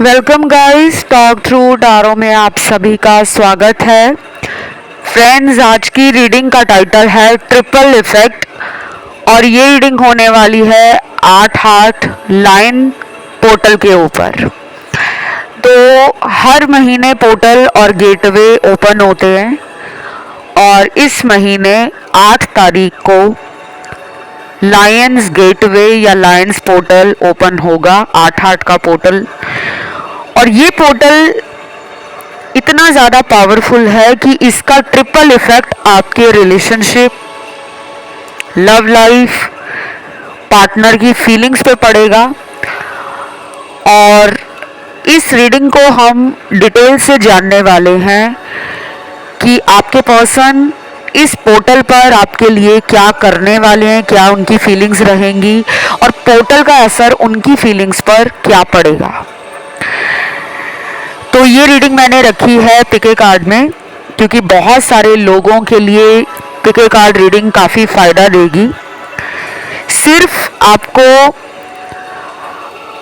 Welcome guys, talk through tarot में आप सभी का स्वागत है। फ्रेंड्स, आज की रीडिंग का टाइटल है ट्रिपल इफेक्ट और ये रीडिंग होने वाली है 8 लाइन पोर्टल के ऊपर। तो हर महीने पोर्टल और गेटवे ओपन होते हैं और इस महीने 8 तारीख को लायंस गेटवे या लायंस पोर्टल ओपन होगा। 8 का पोर्टल, और ये पोर्टल इतना ज़्यादा पावरफुल है कि इसका ट्रिपल इफेक्ट आपके रिलेशनशिप, लव लाइफ, पार्टनर की फीलिंग्स पे पड़ेगा। और इस रीडिंग को हम डिटेल से जानने वाले हैं कि आपके पर्सन इस पोर्टल पर आपके लिए क्या करने वाले हैं, क्या उनकी फीलिंग्स रहेंगी और पोर्टल का असर उनकी फीलिंग्स पर क्या पड़ेगा। तो ये रीडिंग मैंने रखी है पिके कार्ड में, क्योंकि बहुत सारे लोगों के लिए पिके कार्ड रीडिंग काफ़ी फ़ायदा देगी। सिर्फ आपको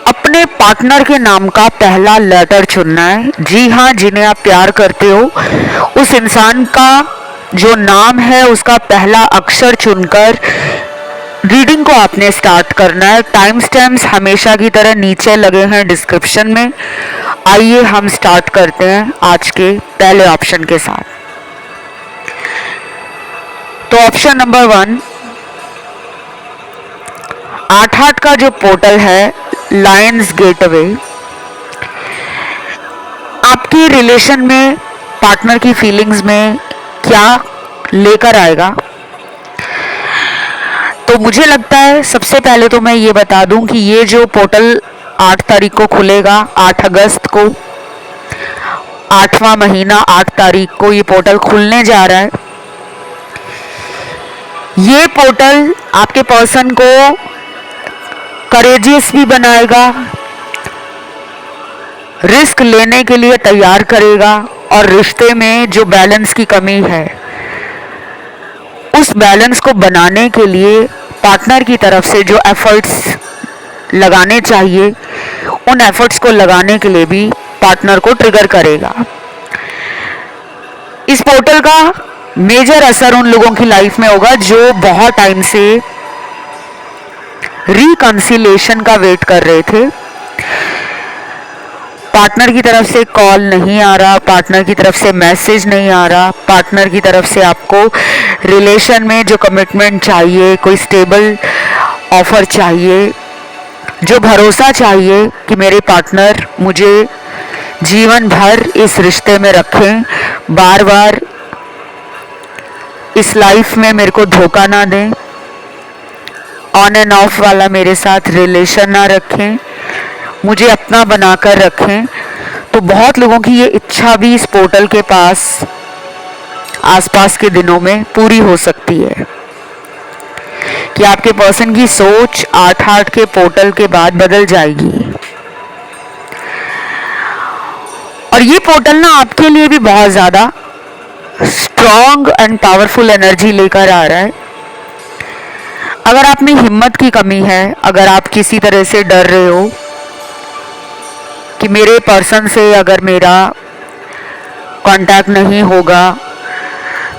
अपने पार्टनर के नाम का पहला लेटर चुनना है। जी हाँ, जिन्हें आप प्यार करते हो उस इंसान का जो नाम है उसका पहला अक्षर चुनकर रीडिंग को आपने स्टार्ट करना है। टाइम स्टैम्प्स हमेशा की तरह नीचे लगे हैं डिस्क्रिप्शन में। आइए हम स्टार्ट करते हैं आज के पहले ऑप्शन के साथ। तो ऑप्शन नंबर 1, 8 का जो पोर्टल है लायंस गेटवे, आपकी रिलेशन में पार्टनर की फीलिंग्स में क्या लेकर आएगा। तो मुझे लगता है सबसे पहले तो मैं ये बता दूं कि ये जो पोर्टल 8 तारीख को खुलेगा, 8 अगस्त को, 8वां महीना 8 तारीख को ये पोर्टल खुलने जा रहा है। ये पोर्टल आपके पर्सन को करेजियस भी बनाएगा, रिस्क लेने के लिए तैयार करेगा और रिश्ते में जो बैलेंस की कमी है उस बैलेंस को बनाने के लिए पार्टनर की तरफ से जो एफर्ट्स लगाने चाहिए उन एफर्ट्स को लगाने के लिए भी पार्टनर को ट्रिगर करेगा। इस पोर्टल का मेजर असर उन लोगों की लाइफ में होगा जो बहुत टाइम से रिकंसिलेशन का वेट कर रहे थे। पार्टनर की तरफ से कॉल नहीं आ रहा, पार्टनर की तरफ से मैसेज नहीं आ रहा, पार्टनर की तरफ से आपको रिलेशन में जो कमिटमेंट चाहिए, कोई स्टेबल ऑफर चाहिए, जो भरोसा चाहिए कि मेरे पार्टनर मुझे जीवन भर इस रिश्ते में रखें, बार बार इस लाइफ में मेरे को धोखा ना दें, ऑन एंड ऑफ वाला मेरे साथ रिलेशन ना रखें, मुझे अपना बनाकर रखें। तो बहुत लोगों की ये इच्छा भी इस पोर्टल के पास आसपास के दिनों में पूरी हो सकती है कि आपके पर्सन की सोच 8 के पोर्टल के बाद बदल जाएगी। और ये पोर्टल ना आपके लिए भी बहुत ज़्यादा स्ट्रॉन्ग एंड पावरफुल एनर्जी लेकर आ रहा है। अगर आप में हिम्मत की कमी है, अगर आप किसी तरह से डर रहे हो कि मेरे पर्सन से अगर मेरा कांटेक्ट नहीं होगा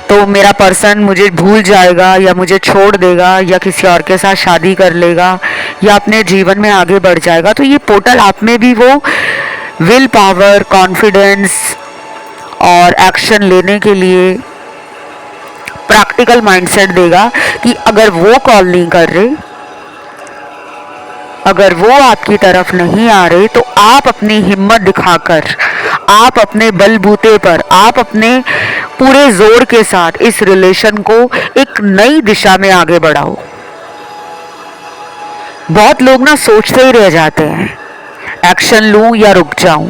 तो मेरा पर्सन मुझे भूल जाएगा या मुझे छोड़ देगा या किसी और के साथ शादी कर लेगा या अपने जीवन में आगे बढ़ जाएगा, तो ये पोर्टल आप में भी वो विल पावर, कॉन्फिडेंस और एक्शन लेने के लिए प्रैक्टिकल माइंडसेट देगा कि अगर वो कॉल नहीं कर रहे, अगर वो आपकी तरफ नहीं आ रहे, तो आप अपनी हिम्मत दिखाकर, आप अपने बलबूते पर, आप अपने पूरे जोर के साथ इस रिलेशन को एक नई दिशा में आगे बढ़ाओ। बहुत लोग ना सोचते ही रह जाते हैं, एक्शन लूं या रुक जाऊं।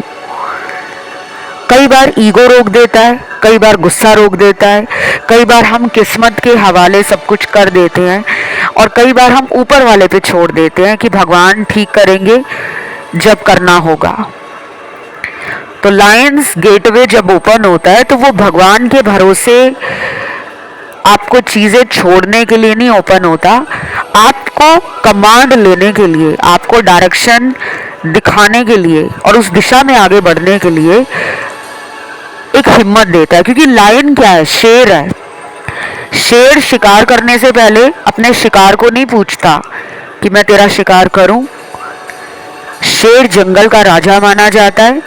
कई बार ईगो रोक देता है, कई बार गुस्सा रोक देता है, कई बार हम किस्मत के हवाले सब कुछ कर देते हैं और कई बार हम ऊपर वाले पे छोड़ देते हैं कि भगवान ठीक करेंगे जब करना होगा। तो लायंस गेटवे जब ओपन होता है तो वो भगवान के भरोसे आपको चीज़ें छोड़ने के लिए नहीं ओपन होता, आपको कमांड लेने के लिए, आपको डायरेक्शन दिखाने के लिए और उस दिशा में आगे बढ़ने के लिए एक हिम्मत देता है। क्योंकि लायन क्या है? शेर है। शेर शिकार करने से पहले अपने शिकार को नहीं पूछता कि मैं तेरा शिकार करूं। शेर जंगल का राजा माना जाता है।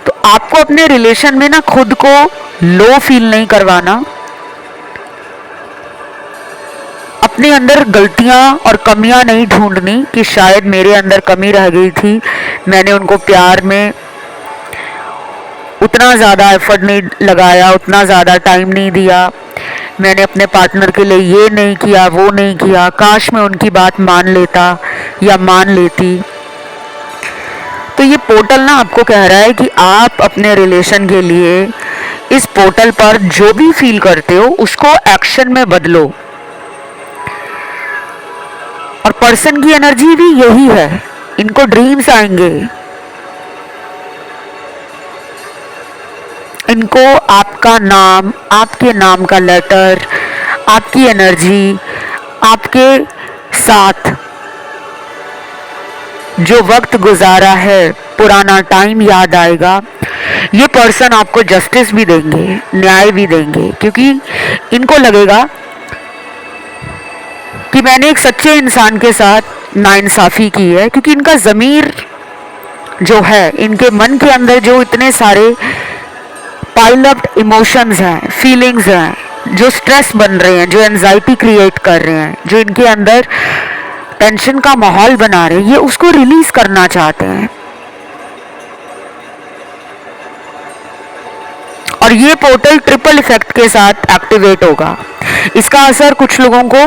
तो आपको अपने रिलेशन में ना खुद को लो फील नहीं करवाना, अपने अंदर गलतियां और कमियां नहीं ढूंढनी कि शायद मेरे अंदर कमी रह गई थी, मैंने उनको प्यार में उतना ज़्यादा एफर्ट नहीं लगाया, उतना ज़्यादा टाइम नहीं दिया, मैंने अपने पार्टनर के लिए ये नहीं किया, वो नहीं किया, काश मैं उनकी बात मान लेता या मान लेती। तो ये पोर्टल ना आपको कह रहा है कि आप अपने रिलेशन के लिए इस पोर्टल पर जो भी फील करते हो उसको एक्शन में बदलो। और पर्सन की एनर्जी भी यही है, इनको ड्रीम्स आएंगे, इनको आपका नाम, आपके नाम का लेटर, आपकी एनर्जी, आपके साथ जो वक्त गुजारा है, पुराना टाइम याद आएगा। ये पर्सन आपको जस्टिस भी देंगे, न्याय भी देंगे, क्योंकि इनको लगेगा कि मैंने एक सच्चे इंसान के साथ नाइंसाफी की है। क्योंकि इनका ज़मीर जो है, इनके मन के अंदर जो इतने सारे पाइल अप इमोशंस हैं, फीलिंग्स हैं, जो स्ट्रेस बन रहे हैं, जो एंजाइटी क्रिएट कर रहे हैं, जो इनके अंदर टेंशन का माहौल बना रहे हैं, ये उसको रिलीज करना चाहते हैं। और ये पोर्टल ट्रिपल इफेक्ट के साथ एक्टिवेट होगा। इसका असर कुछ लोगों को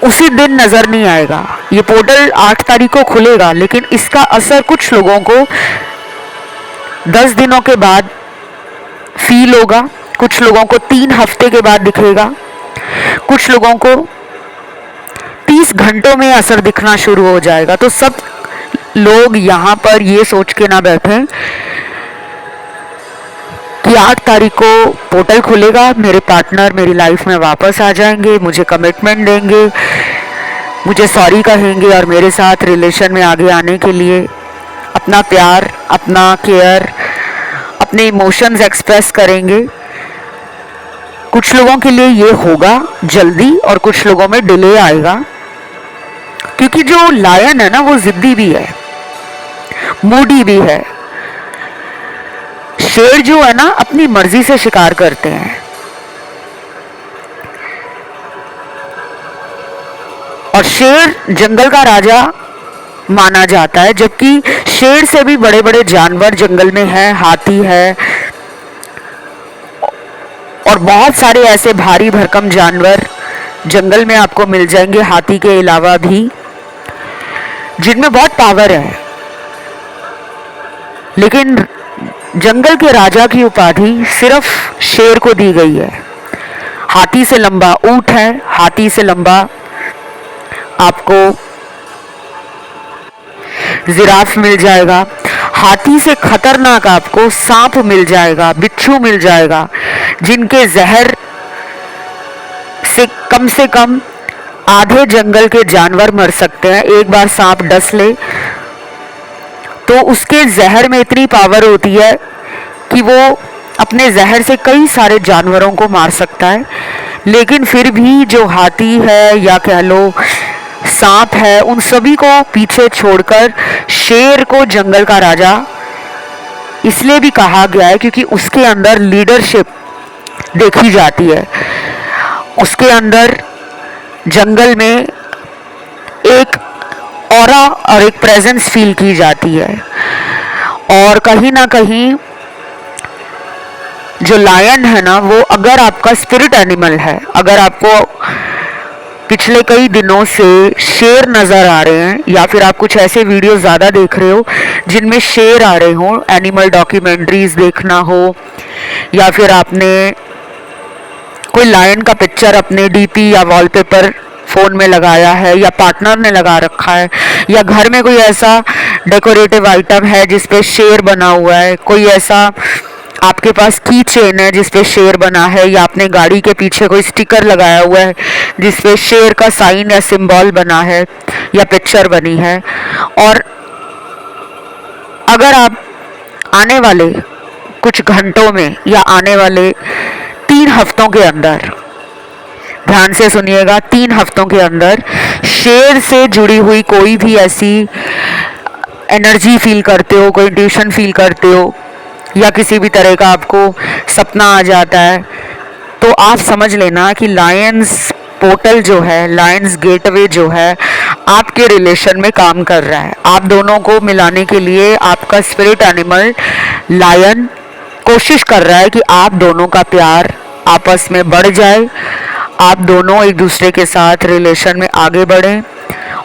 उसी दिन नजर नहीं आएगा। ये पोर्टल 8 तारीख को खुलेगा, लेकिन इसका असर कुछ लोगों को 10 दिनों के बाद फील होगा, कुछ लोगों को 3 हफ्ते के बाद दिखेगा, कुछ लोगों को 30 घंटों में असर दिखना शुरू हो जाएगा। तो सब लोग यहाँ पर ये सोच के ना बैठे कि 8 तारीख को पोर्टल खुलेगा, मेरे पार्टनर मेरी लाइफ में वापस आ जाएंगे, मुझे कमिटमेंट देंगे, मुझे सॉरी कहेंगे और मेरे साथ रिलेशन में आगे आने के लिए अपना प्यार, अपना केयर, अपने इमोशंस एक्सप्रेस करेंगे। कुछ लोगों के लिए ये होगा जल्दी और कुछ लोगों में डिले आएगा। क्योंकि जो लायन है ना, वो जिद्दी भी है, मूडी भी है। शेर जो है ना, अपनी मर्जी से शिकार करते हैं। और शेर जंगल का राजा माना जाता है, जबकि शेर से भी बड़े बड़े जानवर जंगल में हैं, हाथी है और बहुत सारे ऐसे भारी भरकम जानवर जंगल में आपको मिल जाएंगे, हाथी के अलावा भी, जिनमें बहुत पावर है। लेकिन जंगल के राजा की उपाधि सिर्फ शेर को दी गई है। हाथी से लंबा ऊंट है, हाथी से लंबा आपको जिराफ मिल जाएगा, हाथी से खतरनाक आपको सांप मिल जाएगा, बिच्छू मिल जाएगा, जिनके जहर से कम आधे जंगल के जानवर मर सकते हैं। एक बार सांप डस ले तो उसके जहर में इतनी पावर होती है कि वो अपने जहर से कई सारे जानवरों को मार सकता है। लेकिन फिर भी जो हाथी है या कह लो सांप है, उन सभी को पीछे छोड़कर शेर को जंगल का राजा इसलिए भी कहा गया है क्योंकि उसके अंदर लीडरशिप देखी जाती है। उसके अंदर जंगल में एक ऑरा और एक प्रेजेंस फील की जाती है। और कहीं ना कहीं जो लायन है ना, वो अगर आपका स्पिरिट एनिमल है, अगर आपको पिछले कई दिनों से शेर नज़र आ रहे हैं या फिर आप कुछ ऐसे वीडियो ज़्यादा देख रहे हो जिनमें शेर आ रहे हो, एनिमल डॉक्यूमेंट्रीज देखना हो, या फिर आपने कोई लायन का पिक्चर अपने डीपी या वॉलपेपर फ़ोन में लगाया है या पार्टनर ने लगा रखा है, या घर में कोई ऐसा डेकोरेटिव आइटम है जिस पे शेर बना हुआ है, कोई ऐसा आपके पास की चेन है जिस पे शेर बना है, या आपने गाड़ी के पीछे कोई स्टिकर लगाया हुआ है जिस पे शेर का साइन या सिंबल बना है, या पिक्चर बनी है। और अगर आप आने वाले कुछ घंटों में या आने वाले 3 हफ्तों के अंदर, ध्यान से सुनिएगा, 3 हफ्तों के अंदर शेर से जुड़ी हुई कोई भी ऐसी एनर्जी फील करते हो, कोई इंट्यूशन फील करते हो, या किसी भी तरह का आपको सपना आ जाता है, तो आप समझ लेना कि लायंस पोर्टल जो है, लायंस गेटवे जो है, आपके रिलेशन में काम कर रहा है। आप दोनों को मिलाने के लिए आपका स्पिरिट एनिमल लायन कोशिश कर रहा है कि आप दोनों का प्यार आपस में बढ़ जाए, आप दोनों एक दूसरे के साथ रिलेशन में आगे बढ़ें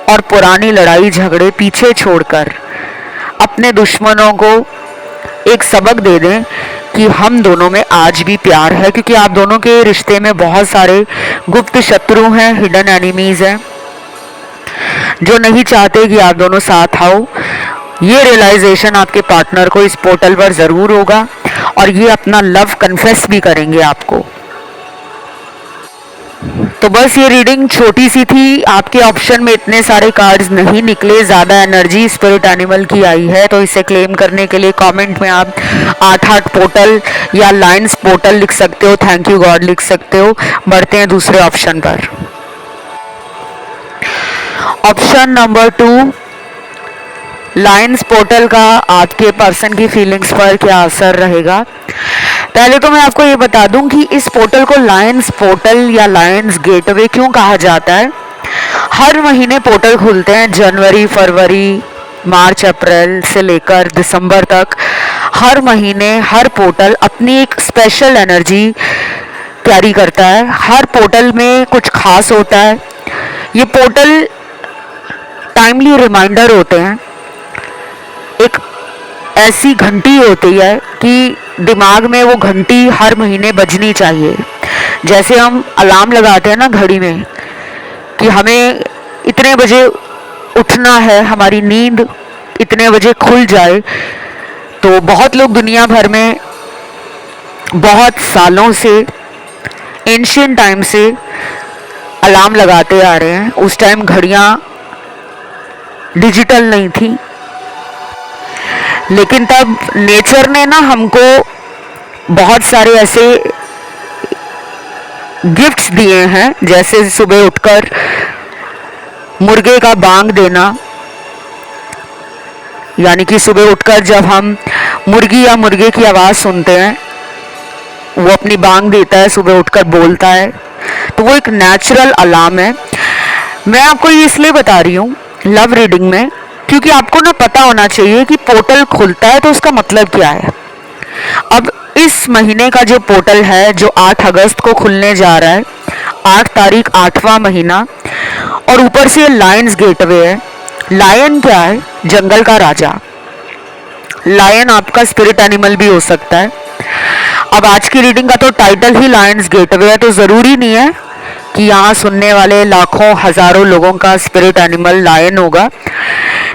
और पुरानी लड़ाई झगड़े पीछे छोड़कर अपने दुश्मनों को एक सबक दे दें कि हम दोनों में आज भी प्यार है, क्योंकि आप दोनों के रिश्ते में बहुत सारे गुप्त शत्रु हैं, हिडन एनिमीज हैं, जो नहीं चाहते कि आप दोनों साथ आओ। ये रियलाइजेशन आपके पार्टनर को इस पोर्टल पर ज़रूर होगा और ये अपना लव कन्फेस भी करेंगे आपको। तो बस ये रीडिंग छोटी सी थी, आपके ऑप्शन में इतने सारे कार्ड्स नहीं निकले, ज़्यादा एनर्जी स्पिरिट एनिमल की आई है, तो इसे क्लेम करने के लिए कमेंट में आप 8 पोर्टल या लाइन्स पोर्टल लिख सकते हो, थैंक यू गॉड लिख सकते हो। बढ़ते हैं दूसरे ऑप्शन पर। ऑप्शन नंबर 2, लायंस पोर्टल का आपके पर्सन की फीलिंग्स पर क्या असर रहेगा। पहले तो मैं आपको ये बता दूं कि इस पोर्टल को लायंस पोर्टल या लायंस गेटवे क्यों कहा जाता है। हर महीने पोर्टल खुलते हैं, जनवरी, फरवरी, मार्च, अप्रैल से लेकर दिसंबर तक। हर महीने हर पोर्टल अपनी एक स्पेशल एनर्जी कैरी करता है, हर पोर्टल में कुछ खास होता है। ये पोर्टल टाइमली रिमाइंडर होते हैं, एक ऐसी घंटी होती है कि दिमाग में वो घंटी हर महीने बजनी चाहिए। जैसे हम अलार्म लगाते हैं ना घड़ी में कि हमें इतने बजे उठना है, हमारी नींद इतने बजे खुल जाए, तो बहुत लोग दुनिया भर में बहुत सालों से, एंशिएंट टाइम से अलार्म लगाते आ रहे हैं। उस टाइम घड़ियाँ डिजिटल नहीं थी, लेकिन तब नेचर ने ना हमको बहुत सारे ऐसे गिफ्ट्स दिए हैं, जैसे सुबह उठकर मुर्गे का बांग देना, यानी कि सुबह उठकर जब हम मुर्गी या मुर्गे की आवाज़ सुनते हैं, वो अपनी बांग देता है, सुबह उठकर बोलता है, तो वो एक नेचुरल अलार्म है। मैं आपको ये इसलिए बता रही हूँ लव रीडिंग में, क्योंकि आपको ना पता होना चाहिए कि पोर्टल खुलता है तो उसका मतलब क्या है। अब इस महीने का जो पोर्टल है, जो 8 अगस्त को खुलने जा रहा है, 8 तारीख 8वां महीना, और ऊपर से लायंस गेटवे है। लायन क्या है? जंगल का राजा। लायन आपका स्पिरिट एनिमल भी हो सकता है। अब आज की रीडिंग का तो टाइटल ही लायंस गेटवे है, तो ज़रूरी नहीं है कि यहाँ सुनने वाले लाखों हजारों लोगों का स्पिरिट एनिमल लायन होगा,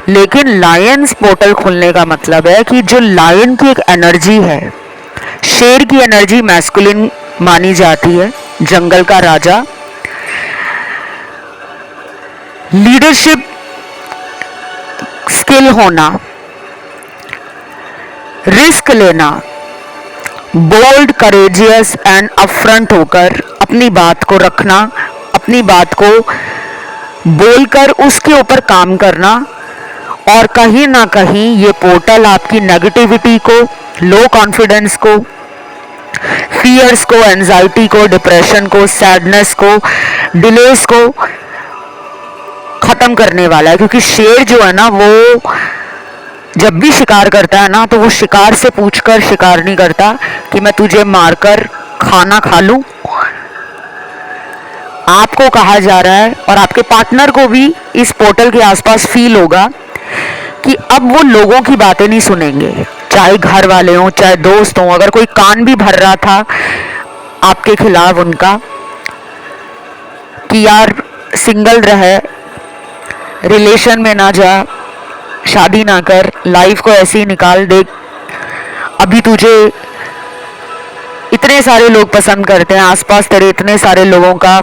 लेकिन लायंस पोर्टल खुलने का मतलब है कि जो लायन की एक एनर्जी है, शेर की एनर्जी मैस्कुलिन मानी जाती है, जंगल का राजा, लीडरशिप स्किल होना, रिस्क लेना, बोल्ड, करेजियस एंड अपफ्रंट होकर अपनी बात को रखना, अपनी बात को बोलकर उसके ऊपर काम करना, और कहीं ना कहीं ये पोर्टल आपकी नेगेटिविटी को, लो कॉन्फिडेंस को, फियर्स को, एंजाइटी को, डिप्रेशन को, सैडनेस को, डिलेस को खत्म करने वाला है। क्योंकि शेर जो है ना, वो जब भी शिकार करता है ना, तो वो शिकार से पूछकर शिकार नहीं करता कि मैं तुझे मारकर खाना खा लूं। आपको कहा जा रहा है, और आपके पार्टनर को भी इस पोर्टल के आसपास फील होगा कि अब वो लोगों की बातें नहीं सुनेंगे, चाहे घर वाले हों, चाहे दोस्त हों। अगर कोई कान भी भर रहा था आपके खिलाफ उनका कि यार सिंगल रहे, रिलेशन में ना जा, शादी ना कर, लाइफ को ऐसे ही निकाल दे, अभी तुझे इतने सारे लोग पसंद करते हैं, आसपास तेरे इतने सारे लोगों का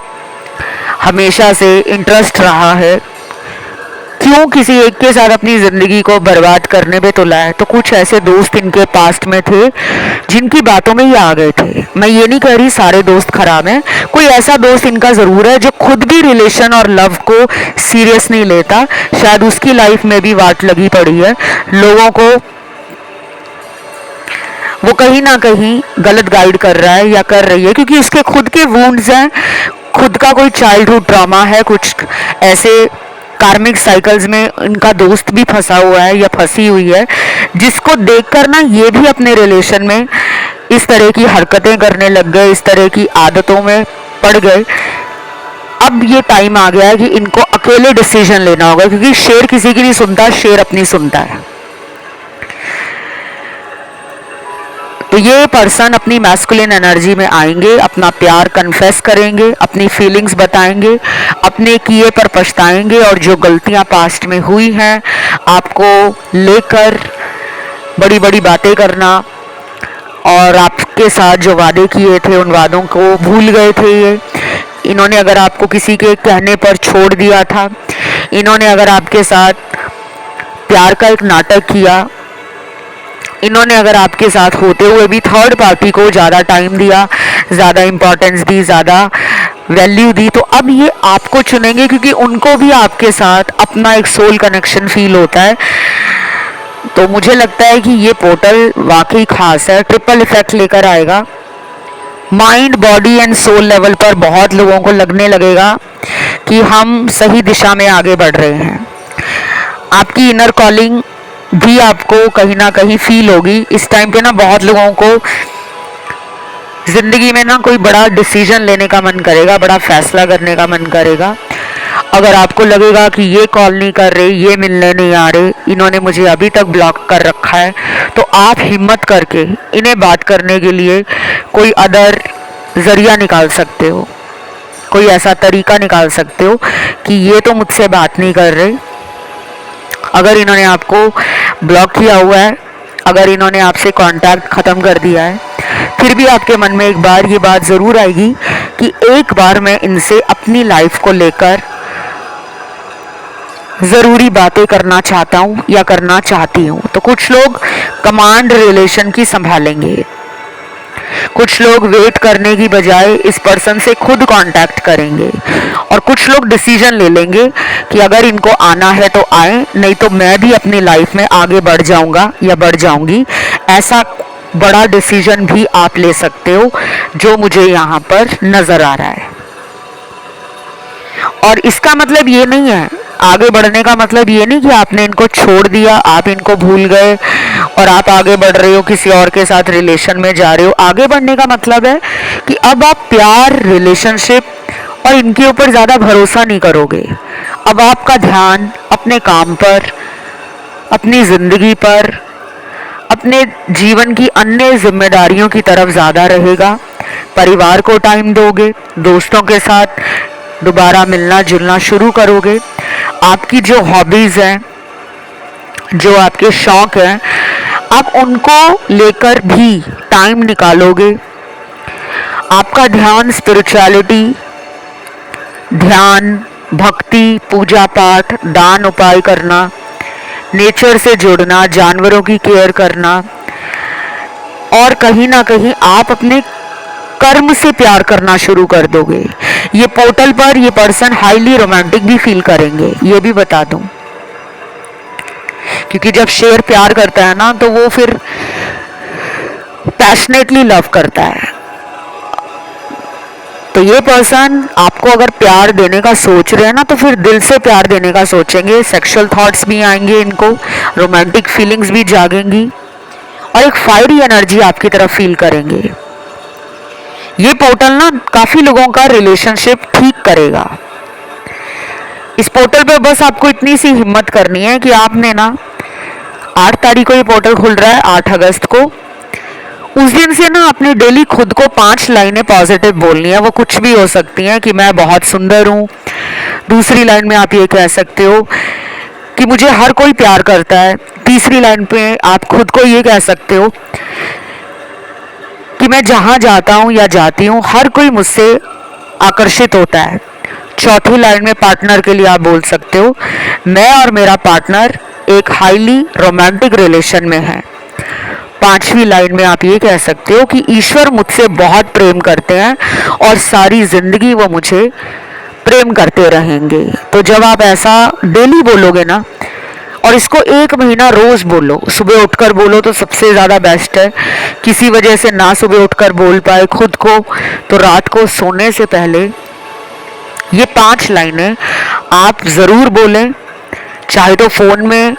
हमेशा से इंटरेस्ट रहा है, क्यों किसी एक के साथ अपनी जिंदगी को बर्बाद करने पे तुला है? तो कुछ ऐसे दोस्त इनके पास्ट में थे जिनकी बातों में ही आ गए थे। मैं ये नहीं कह रही सारे दोस्त खराब हैं, कोई ऐसा दोस्त इनका जरूर है जो खुद भी रिलेशन और लव को सीरियस नहीं लेता। शायद उसकी लाइफ में भी वाट लगी पड़ी है, लोगों को वो कहीं ना कहीं गलत गाइड कर रहा है या कर रही है, क्योंकि उसके खुद के वुंड्स हैं, खुद का कोई चाइल्डहुड ट्रॉमा है, कुछ ऐसे कार्मिक साइकिल्स में इनका दोस्त भी फंसा हुआ है या फंसी हुई है, जिसको देखकर ना ये भी अपने रिलेशन में इस तरह की हरकतें करने लग गए, इस तरह की आदतों में पड़ गए। अब ये टाइम आ गया है कि इनको अकेले डिसीजन लेना होगा, क्योंकि शेर किसी की नहीं सुनता, शेर अपनी सुनता है। तो ये पर्सन अपनी मैस्कुलिन एनर्जी में आएंगे, अपना प्यार कन्फेस करेंगे, अपनी फीलिंग्स बताएंगे, अपने किए पर पछताएंगे, और जो गलतियां पास्ट में हुई हैं आपको लेकर बड़ी बड़ी बातें करना, और आपके साथ जो वादे किए थे उन वादों को भूल गए थे ये। इन्होंने अगर आपको किसी के कहने पर छोड़ दिया था, इन्होंने अगर आपके साथ प्यार का एक नाटक किया, इन्होंने अगर आपके साथ होते हुए भी थर्ड पार्टी को ज़्यादा टाइम दिया, ज़्यादा इम्पोर्टेंस दी, ज़्यादा वैल्यू दी, तो अब ये आपको चुनेंगे, क्योंकि उनको भी आपके साथ अपना एक सोल कनेक्शन फील होता है। तो मुझे लगता है कि ये पोर्टल वाकई खास है, ट्रिपल इफेक्ट लेकर आएगा। Mind, body and soul level पर बहुत लोगों को लगने लगेगा कि हम सही दिशा में आगे बढ़ रहे हैं। आपकी इनर कॉलिंग भी आपको कहीं ना कहीं फील होगी। इस टाइम पे ना बहुत लोगों को जिंदगी में ना कोई बड़ा डिसीजन लेने का मन करेगा, बड़ा फैसला करने का मन करेगा। अगर आपको लगेगा कि ये कॉल नहीं कर रहे, ये मिलने नहीं आ रहे, इन्होंने मुझे अभी तक ब्लॉक कर रखा है, तो आप हिम्मत करके इन्हें बात करने के लिए कोई अदर जरिया निकाल सकते हो, कोई ऐसा तरीका निकाल सकते हो कि ये तो मुझसे बात नहीं कर रहे। अगर इन्होंने आपको ब्लॉक किया हुआ है, अगर इन्होंने आपसे कांटेक्ट ख़त्म कर दिया है, फिर भी आपके मन में एक बार ये बात ज़रूर आएगी कि एक बार मैं इनसे अपनी लाइफ को लेकर ज़रूरी बातें करना चाहता हूँ या करना चाहती हूँ। तो कुछ लोग कमांड रिलेशन की संभालेंगे, कुछ लोग वेट करने की बजाय इस पर्सन से खुद कांटेक्ट करेंगे, और कुछ लोग डिसीजन ले लेंगे कि अगर इनको आना है तो आए, नहीं तो मैं भी अपनी लाइफ में आगे बढ़ जाऊंगा या बढ़ जाऊंगी। ऐसा बड़ा डिसीजन भी आप ले सकते हो जो मुझे यहाँ पर नजर आ रहा है। और इसका मतलब ये नहीं है, आगे बढ़ने का मतलब ये नहीं कि आपने इनको छोड़ दिया, आप इनको भूल गए और आप आगे बढ़ रहे हो, किसी और के साथ रिलेशन में जा रहे हो। आगे बढ़ने का मतलब है कि अब आप प्यार, रिलेशनशिप और इनके ऊपर ज़्यादा भरोसा नहीं करोगे। अब आपका ध्यान अपने काम पर, अपनी ज़िंदगी पर, अपने जीवन की अन्य जिम्मेदारियों की तरफ ज़्यादा रहेगा। परिवार को टाइम दोगे, दोस्तों के साथ दोबारा मिलना जुलना शुरू करोगे। आपकी जो हॉबीज़ हैं, जो आपके शौक़ हैं, आप उनको लेकर भी टाइम निकालोगे। आपका ध्यान स्पिरिचुअलिटी, ध्यान, भक्ति, पूजा पाठ, दान उपाय करना, नेचर से जुड़ना, जानवरों की केयर करना, और कहीं ना कहीं आप अपने कर्म से प्यार करना शुरू कर दोगे। ये पोर्टल पर ये पर्सन हाईली रोमांटिक भी फील करेंगे, ये भी बता दूं, क्योंकि जब शेर प्यार करता है ना तो वो फिर पैशनेटली लव करता है। तो ये पर्सन आपको अगर प्यार देने का सोच रहे हैं ना, तो फिर दिल से प्यार देने का सोचेंगे। सेक्सुअल थॉट्स भी आएंगे इनको, रोमांटिक फीलिंग्स भी जागेंगी, और एक फायरी एनर्जी आपकी तरफ फील करेंगे। ये पोर्टल ना काफ़ी लोगों का रिलेशनशिप ठीक करेगा। इस पोर्टल पे बस आपको इतनी सी हिम्मत करनी है कि आपने ना 8 तारीख को ये पोर्टल खुल रहा है, 8 अगस्त को, उस दिन से ना अपने डेली खुद को 5 लाइनें पॉजिटिव बोलनी है। वो कुछ भी हो सकती हैं कि मैं बहुत सुंदर हूँ। दूसरी लाइन में आप ये कह सकते हो कि मुझे हर कोई प्यार करता है। तीसरी लाइन पे आप खुद को ये कह सकते हो कि मैं जहाँ जाता हूँ या जाती हूँ हर कोई मुझसे आकर्षित होता है। चौथी लाइन में पार्टनर के लिए आप बोल सकते हो, मैं और मेरा पार्टनर एक हाईली रोमांटिक रिलेशन में है। पांचवी लाइन में आप ये कह सकते हो कि ईश्वर मुझसे बहुत प्रेम करते हैं और सारी जिंदगी वो मुझे प्रेम करते रहेंगे। तो जब आप ऐसा डेली बोलोगे ना, और इसको 1 महीना रोज बोलो, सुबह उठकर बोलो तो सबसे ज़्यादा बेस्ट है। किसी वजह से ना सुबह उठकर बोल पाए खुद को, तो रात को सोने से पहले ये 5 लाइनें आप ज़रूर बोलें। चाहे तो फ़ोन में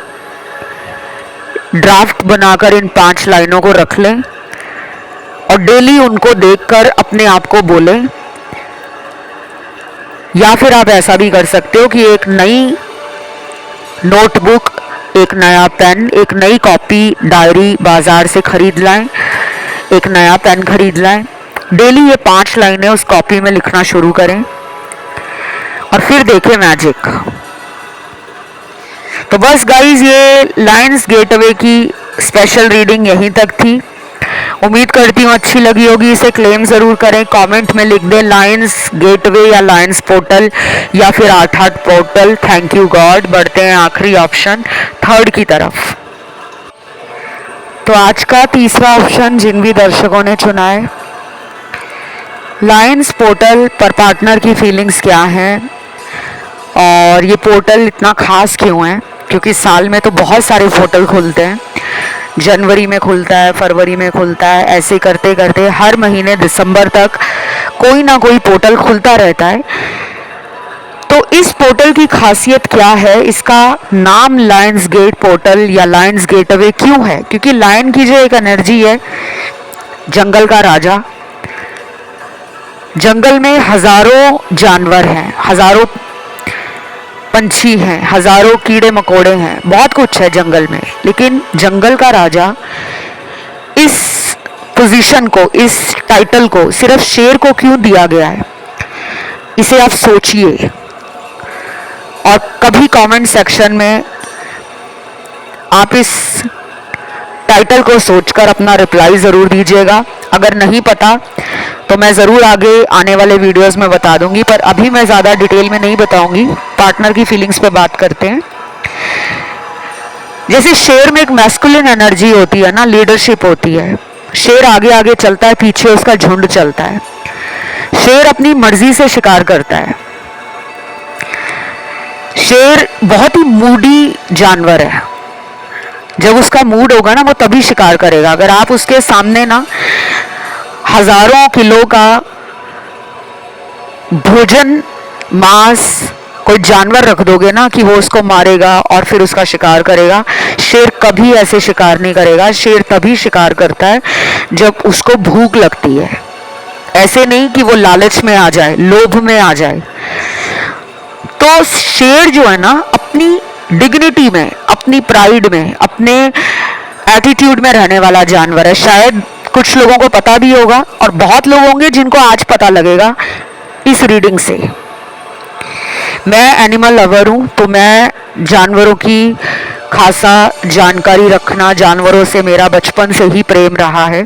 ड्राफ्ट बनाकर इन 5 लाइनों को रख लें और डेली उनको देखकर अपने आप को बोलें। या फिर आप ऐसा भी कर सकते हो कि एक नई नोटबुक, एक नया पेन, एक नई कॉपी डायरी बाजार से खरीद लाएं, एक नया पेन खरीद लाएं। डेली ये 5 लाइनें उस कॉपी में लिखना शुरू करें और फिर देखें मैजिक। तो बस गाइज, ये लायंस गेटवे की स्पेशल रीडिंग यहीं तक थी। उम्मीद करती हूँ अच्छी लगी होगी। इसे क्लेम ज़रूर करें, कमेंट में लिख दें लायंस गेटवे या लायंस पोर्टल या फिर 8 पोर्टल। Thank you God. बढ़ते हैं आखिरी ऑप्शन 3rd की तरफ। तो आज का तीसरा ऑप्शन जिन भी दर्शकों ने चुना है, लायंस पोर्टल पर पार्टनर की फीलिंग्स क्या हैं और ये पोर्टल इतना खास क्यों है? क्योंकि साल में तो बहुत सारे पोर्टल खुलते हैं। जनवरी में खुलता है, फरवरी में खुलता है, ऐसे करते करते हर महीने दिसंबर तक कोई ना कोई पोर्टल खुलता रहता है। तो इस पोर्टल की खासियत क्या है? इसका नाम लायंस गेट पोर्टल या लायंस गेटवे क्यों है? क्योंकि लायन की जो एक एनर्जी है, जंगल का राजा, जंगल में हजारों जानवर हैं, हजारों पंछी हैं, हजारों कीड़े मकोड़े हैं, बहुत कुछ है जंगल में। लेकिन जंगल का राजा इस पोजीशन को, इस टाइटल को सिर्फ शेर को क्यों दिया गया है? इसे आप सोचिए और कभी कमेंट सेक्शन में आप इस टाइटल को सोचकर अपना रिप्लाई ज़रूर दीजिएगा। अगर नहीं पता तो मैं ज़रूर आगे आने वाले वीडियोस में बता दूंगी, पर अभी मैं ज़्यादा डिटेल में नहीं बताऊंगी। पार्टनर की फीलिंग्स पे बात करते हैं। जैसे शेर में एक मैस्कुलिन एनर्जी होती है ना, लीडरशिप होती है। शेर आगे आगे चलता है, पीछे उसका झुंड चलता है। शेर अपनी मर्जी से शिकार करता है। शेर बहुत ही मूडी जानवर है। जब उसका मूड होगा ना, वो तभी शिकार करेगा। अगर आप उसके सामने ना हजारों किलो का भोजन, मांस, कोई जानवर रख दोगे ना कि वो उसको मारेगा और फिर उसका शिकार करेगा, शेर कभी ऐसे शिकार नहीं करेगा। शेर तभी शिकार करता है जब उसको भूख लगती है। ऐसे नहीं कि वो लालच में आ जाए, लोभ में आ जाए। तो शेर जो है ना, अपनी डिग्निटी में, अपनी प्राइड में, अपने एटीट्यूड में रहने वाला जानवर है। शायद कुछ लोगों को पता भी होगा और बहुत लोग होंगे जिनको आज पता लगेगा इस रीडिंग से। मैं एनिमल लवर हूँ, तो मैं जानवरों की खासा जानकारी रखना, जानवरों से मेरा बचपन से ही प्रेम रहा है।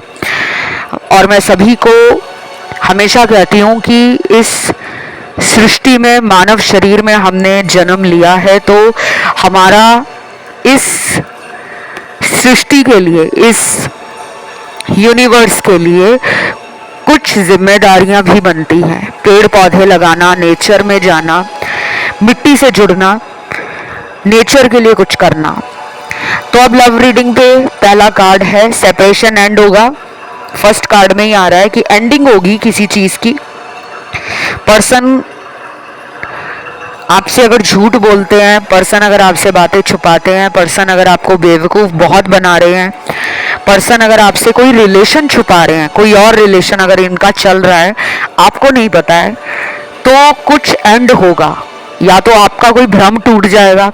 और मैं सभी को हमेशा कहती हूँ कि इस सृष्टि में, मानव शरीर में हमने जन्म लिया है, तो हमारा इस सृष्टि के लिए, इस यूनिवर्स के लिए कुछ जिम्मेदारियां भी बनती हैं। पेड़ पौधे लगाना, नेचर में जाना, मिट्टी से जुड़ना, नेचर के लिए कुछ करना। तो अब लव रीडिंग पे पहला कार्ड है, सेपरेशन एंड होगा। फर्स्ट कार्ड में ही आ रहा है कि एंडिंग होगी किसी चीज की। पर्सन आपसे अगर झूठ बोलते हैं, पर्सन अगर आपसे बातें छुपाते हैं, पर्सन अगर आपको बेवकूफ़ बहुत बना रहे हैं, पर्सन अगर आपसे कोई रिलेशन छुपा रहे हैं, कोई और रिलेशन अगर इनका चल रहा है, आपको नहीं पता है, तो कुछ एंड होगा। या तो आपका कोई भ्रम टूट जाएगा,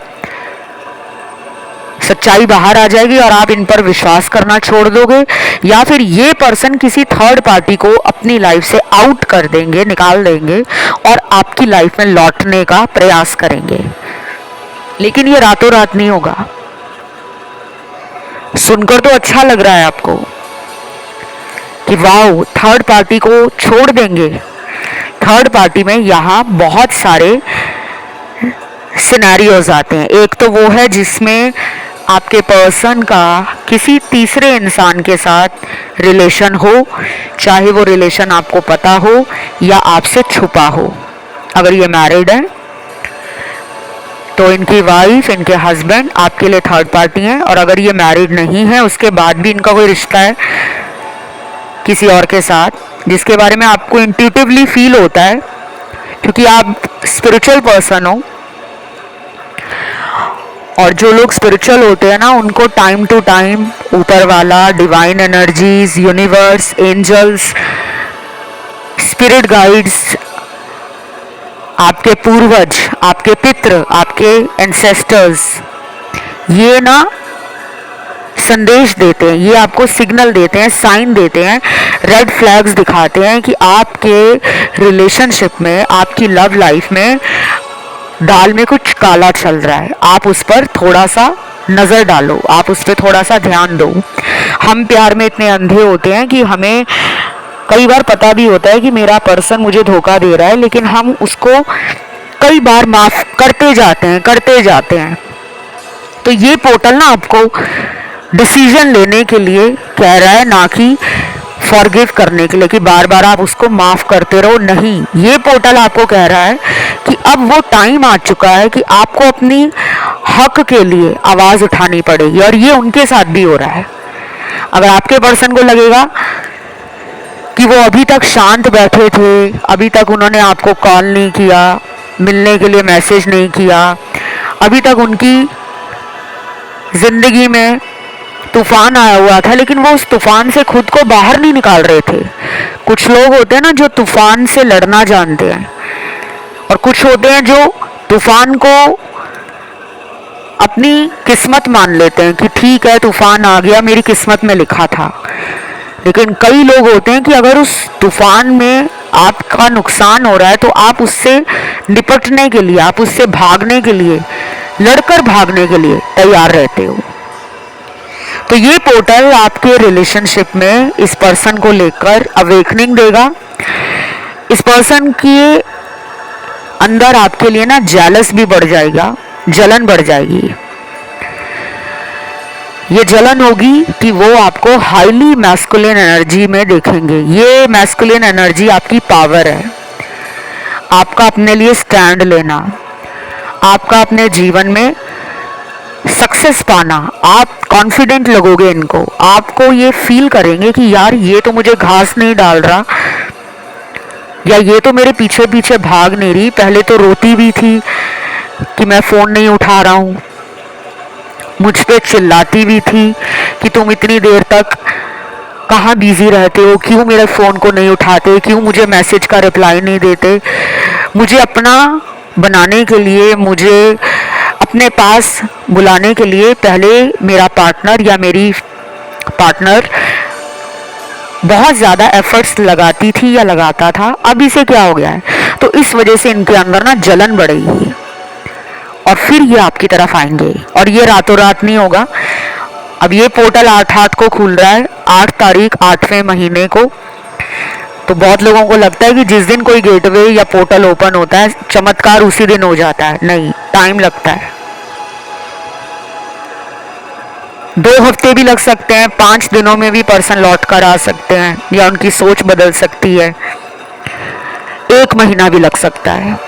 सच्चाई बाहर आ जाएगी और आप इन पर विश्वास करना छोड़ दोगे, या फिर ये पर्सन किसी थर्ड पार्टी को अपनी लाइफ से आउट कर देंगे, निकाल देंगे और आपकी लाइफ में लौटने का प्रयास करेंगे। लेकिन ये रातों रात नहीं होगा। सुनकर तो अच्छा लग रहा है आपको कि वाओ, थर्ड पार्टी को छोड़ देंगे, थर्ड पार्टी में यहाँ बहुत सारे सिनेरियोज आते हैं। एक तो वो है जिसमें आपके पर्सन का किसी तीसरे इंसान के साथ रिलेशन हो, चाहे वो रिलेशन आपको पता हो या आपसे छुपा हो। अगर ये मैरिड है तो इनकी वाइफ, इनके हस्बैंड आपके लिए थर्ड पार्टी हैं, और अगर ये मैरिड नहीं है उसके बाद भी इनका कोई रिश्ता है किसी और के साथ जिसके बारे में आपको इंट्यूटिवली फील होता है, क्योंकि आप स्पिरिचुअल पर्सन हो, और जो लोग स्पिरिचुअल होते हैं ना उनको टाइम टू टाइम ऊपर वाला, divine energies, universe, angels, spirit guides, आपके पूर्वज, आपके पितृ, आपके एंसेस्टर्स, ये ना संदेश देते हैं, ये आपको सिग्नल देते हैं, साइन देते हैं, रेड फ्लैग्स दिखाते हैं कि आपके रिलेशनशिप में, आपकी लव लाइफ में दाल में कुछ काला चल रहा है। आप उस पर थोड़ा सा नज़र डालो, आप उस पर थोड़ा सा ध्यान दो। हम प्यार में इतने अंधे होते हैं कि हमें कई बार पता भी होता है कि मेरा पर्सन मुझे धोखा दे रहा है, लेकिन हम उसको कई बार माफ़ करते जाते हैं। तो ये पोर्टल ना आपको डिसीजन लेने के लिए कह रहा है, ना कि फॉरगिव करने के लिए कि बार बार आप उसको माफ़ करते रहो। नहीं, ये पोर्टल आपको कह रहा है कि अब वो टाइम आ चुका है कि आपको अपनी हक के लिए आवाज़ उठानी पड़ेगी, और ये उनके साथ भी हो रहा है। अगर आपके पर्सन को लगेगा कि वो अभी तक शांत बैठे थे, अभी तक उन्होंने आपको कॉल नहीं किया, मिलने के लिए मैसेज नहीं किया, अभी तक उनकी ज़िंदगी में तूफान आया हुआ था लेकिन वो उस तूफान से खुद को बाहर नहीं निकाल रहे थे। कुछ लोग होते हैं ना जो तूफान से लड़ना जानते हैं, और कुछ होते हैं जो तूफान को अपनी किस्मत मान लेते हैं कि ठीक है तूफान आ गया, मेरी किस्मत में लिखा था। लेकिन कई लोग होते हैं कि अगर उस तूफान में आपका नुकसान हो रहा है तो आप उससे निपटने के लिए, आप उससे भागने के लिए, लड़कर भागने के लिए तैयार रहते हो। तो ये पोर्टल आपके रिलेशनशिप में इस पर्सन को लेकर अवेकनिंग देगा। इस पर्सन के अंदर आपके लिए ना जेलस भी बढ़ जाएगा, जलन बढ़ जाएगी। ये जलन होगी कि वो आपको हाईली मैस्कुलिन एनर्जी में देखेंगे। ये मैस्कुलिन एनर्जी आपकी पावर है, आपका अपने लिए स्टैंड लेना, आपका अपने जीवन में सक्सेस पाना। आप कॉन्फिडेंट लगोगे इनको, आपको ये फील करेंगे कि यार ये तो मुझे घास नहीं डाल रहा, या ये तो मेरे पीछे पीछे भाग नहीं रही। पहले तो रोती भी थी कि मैं फ़ोन नहीं उठा रहा हूँ, मुझ पे चिल्लाती भी थी कि तुम इतनी देर तक कहाँ बिजी रहते हो, क्यों मेरे फ़ोन को नहीं उठाते, क्यों मुझे मैसेज का रिप्लाई नहीं देते। मुझे अपना बनाने के लिए, मुझे अपने पास बुलाने के लिए पहले मेरा पार्टनर या मेरी पार्टनर बहुत ज़्यादा एफर्ट्स लगाती थी या लगाता था, अब इसे क्या हो गया है। तो इस वजह से इनके अंदर ना जलन बढ़ेगी और फिर ये आपकी तरफ आएंगे, और ये रातों रात नहीं होगा। अब ये पोर्टल 8/8 को खुल रहा है, 8 तारीख 8वें महीने को। तो बहुत लोगों को लगता है कि जिस दिन कोई गेटवे या पोर्टल ओपन होता है चमत्कार उसी दिन हो जाता है। नहीं, टाइम लगता है, 2 हफ्ते भी लग सकते हैं, 5 दिनों में भी पर्सन लौट कर आ सकते हैं, या उनकी सोच बदल सकती है, 1 महीना भी लग सकता है।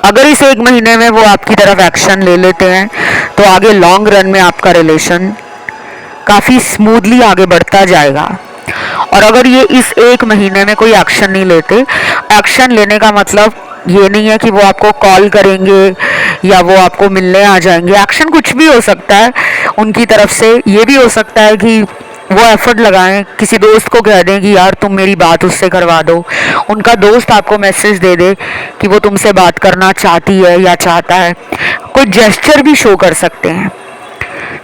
अगर इस 1 महीने में वो आपकी तरफ एक्शन ले लेते हैं तो आगे लॉन्ग रन में आपका रिलेशन काफ़ी स्मूथली आगे बढ़ता जाएगा। और अगर ये इस 1 महीने में कोई एक्शन नहीं लेते, एक्शन लेने का मतलब ये नहीं है कि वो आपको कॉल करेंगे या वो आपको मिलने आ जाएंगे। एक्शन कुछ भी हो सकता है उनकी तरफ से। ये भी हो सकता है कि वो एफर्ट लगाएं, किसी दोस्त को कह दें कि यार तुम मेरी बात उससे करवा दो, उनका दोस्त आपको मैसेज दे दे कि वो तुमसे बात करना चाहती है या चाहता है। कोई जेस्चर भी शो कर सकते हैं,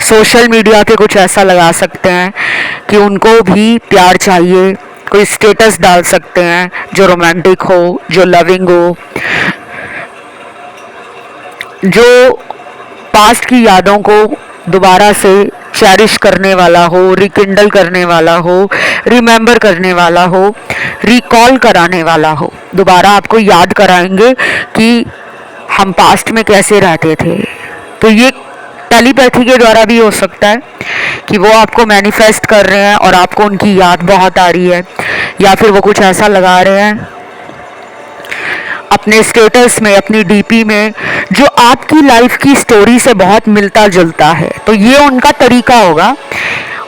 सोशल मीडिया पे कुछ ऐसा लगा सकते हैं कि उनको भी प्यार चाहिए, कोई स्टेटस डाल सकते हैं जो रोमांटिक हो, जो लविंग हो, जो पास्ट की यादों को दोबारा से चेरिश करने वाला हो, रिकिंडल करने वाला हो, रिमेंबर करने वाला हो, रिकॉल कराने वाला हो। दोबारा आपको याद कराएंगे कि हम पास्ट में कैसे रहते थे। तो ये टेलीपैथी के द्वारा भी हो सकता है कि वो आपको मैनिफेस्ट कर रहे हैं और आपको उनकी याद बहुत आ रही है, या फिर वो कुछ ऐसा लगा रहे हैं अपने स्टेटस में, अपनी डीपी में, जो आपकी लाइफ की स्टोरी से बहुत मिलता जुलता है। तो ये उनका तरीका होगा,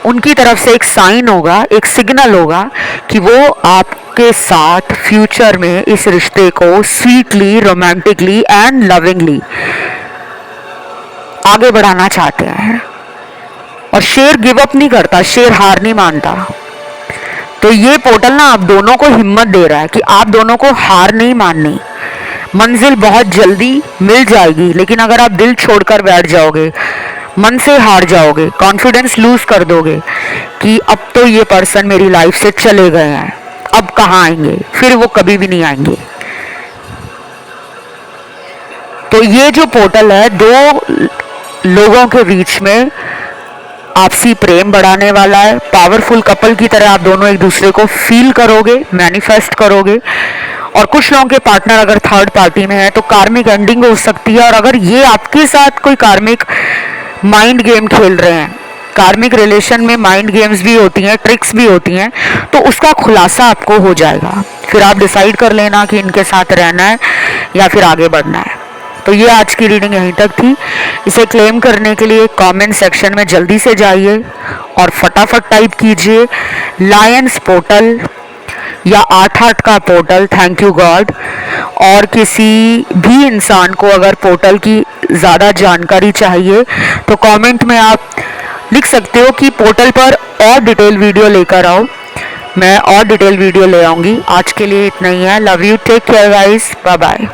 उनकी तरफ से एक साइन होगा, एक सिग्नल होगा कि वो आपके साथ फ्यूचर में इस रिश्ते को स्वीटली, रोमांटिकली एंड लविंगली आगे बढ़ाना चाहते हैं। और शेर गिव अप नहीं करता, शेर हार नहीं मानता। तो ये पोर्टल ना आप दोनों को हिम्मत दे रहा है कि आप दोनों को हार नहीं माननी, मंजिल बहुत जल्दी मिल जाएगी। लेकिन अगर आप दिल छोड़कर बैठ जाओगे, मन से हार जाओगे, कॉन्फिडेंस लूज कर दोगे कि अब तो ये पर्सन मेरी लाइफ से चले गए हैं, अब कहाँ आएंगे, फिर वो कभी भी नहीं आएंगे। तो ये जो पोर्टल है, दो लोगों के बीच में आपसी प्रेम बढ़ाने वाला है। पावरफुल कपल की तरह आप दोनों एक दूसरे को फील करोगे, मैनिफेस्ट करोगे। और कुछ लोगों के पार्टनर अगर थर्ड पार्टी में है तो कार्मिक एंडिंग हो सकती है। और अगर ये आपके साथ कोई कार्मिक माइंड गेम खेल रहे हैं, कार्मिक रिलेशन में माइंड गेम्स भी होती हैं, ट्रिक्स भी होती हैं, तो उसका खुलासा आपको हो जाएगा। फिर आप डिसाइड कर लेना कि इनके साथ रहना है या फिर आगे बढ़ना है। तो ये आज की रीडिंग यहीं तक थी। इसे क्लेम करने के लिए कमेंट सेक्शन में जल्दी से जाइए और फटाफट टाइप कीजिए लायंस पोर्टल या 8-8 का पोर्टल, थैंक यू गॉड। और किसी भी इंसान को अगर पोर्टल की ज़्यादा जानकारी चाहिए तो कमेंट में आप लिख सकते हो कि पोर्टल पर और डिटेल वीडियो लेकर आओ। मैं और डिटेल वीडियो ले आऊँगी। आज के लिए इतना ही है। Love you, take care guys, bye bye.